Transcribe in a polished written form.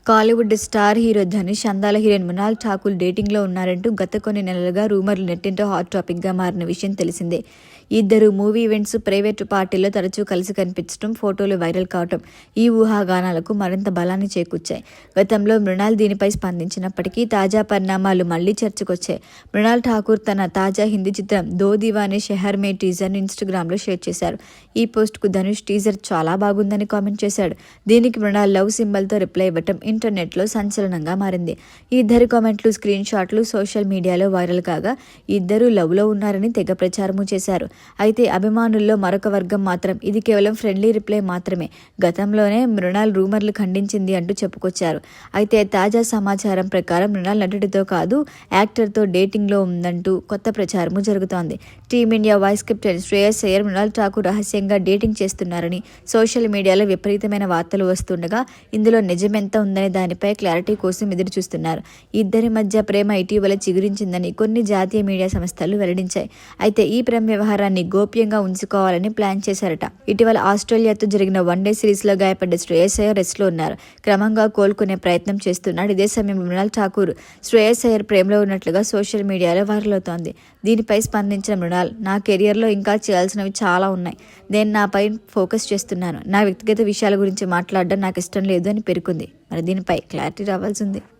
Kollywood star hero Dhanush అందాల heroine Mrunal Thakur డేటింగ్లో ఉన్నారంటూ గత కొన్ని నెలలుగా రూమర్లు నెట్టింటో హాట్ టాపిక్గా మారిన విషయం తెలిసిందే. ఇద్దరు మూవీ ఈవెంట్స్, ప్రైవేటు పార్టీల్లో తరచూ కలిసి కనిపించడం, ఫోటోలు వైరల్ కావటం ఈ ఊహాగానాలకు మరింత బలాన్ని చేకూర్చాయి. గతంలో మృణాల్ దీనిపై స్పందించినప్పటికీ తాజా పరిణామాలు మళ్లీ చర్చకొచ్చాయి. మృణాల్ ఠాకూర్ తన తాజా హిందీ చిత్రం దో దీవానే షెహర్ మే టీజర్ను ఇన్స్టాగ్రామ్లో షేర్ చేశారు. ఈ పోస్ట్కు ధనుష్ టీజర్ చాలా బాగుందని కామెంట్ చేశాడు. దీనికి మృణాల్ లవ్ సింబల్తో రిప్లై ఇవ్వటం ఇంటర్నెట్లో సంచలనంగా మారింది. ఈ ఇద్దరి కామెంట్లు, స్క్రీన్ షాట్లు సోషల్ మీడియాలో వైరల్ కాగా ఇద్దరు లవ్లో ఉన్నారని తెగ ప్రచారము చేశారు. అయితే అభిమానుల్లో మరొక వర్గం మాత్రం ఇది కేవలం ఫ్రెండ్లీ రిప్లై మాత్రమే, గతంలోనే మృణాల్ రూమర్లు ఖండించింది అంటూ చెప్పుకొచ్చారు. అయితే తాజా సమాచారం ప్రకారం మృణాల్ నటుడితో కాదు, యాక్టర్తో డేటింగ్లో ఉందంటూ కొత్త ప్రచారము జరుగుతోంది. Team India vice captain Shreyas Iyer Mrunal Thakur రహస్యంగా డేటింగ్ చేస్తున్నారని సోషల్ మీడియాలో విపరీతమైన వార్తలు వస్తుండగా ఇందులో నిజమెంత ఉందనే దానిపై క్లారిటీ కోసం ఎదురు చూస్తున్నారు. ఇద్దరి మధ్య ప్రేమ ఇటీవల చిగురించిందని కొన్ని జాతీయ మీడియా సంస్థలు వెల్లడించాయి. అయితే ఈ ప్రేమ వ్యవహారాన్ని గోప్యంగా ఉంచుకోవాలని ప్లాన్ చేశారట. ఇటీవల ఆస్ట్రేలియాతో జరిగిన వన్డే సిరీస్లో గాయపడ్డ శ్రేయస్ అయ్యర్ రెస్ట్లో ఉన్నారు. క్రమంగా కోలుకునే ప్రయత్నం చేస్తున్నాడు. ఇదే సమయంలో మృణాల్ ఠాకూర్ శ్రేయస్ అయ్యర్ ప్రేమలో ఉన్నట్లుగా సోషల్ మీడియాలో వైరల్ అవుతోంది. దీనిపై స్పందించిన మృణాల్, నా కెరియర్లో ఇంకా చేయాల్సినవి చాలా ఉన్నాయి. నేను నాపై ఫోకస్ చేస్తున్నాను. నా వ్యక్తిగత విషయాల గురించి మాట్లాడడం నాకు ఇష్టం లేదు అని పేర్కొంది. మరి దీనిపై క్లారిటీ రావాల్సింది.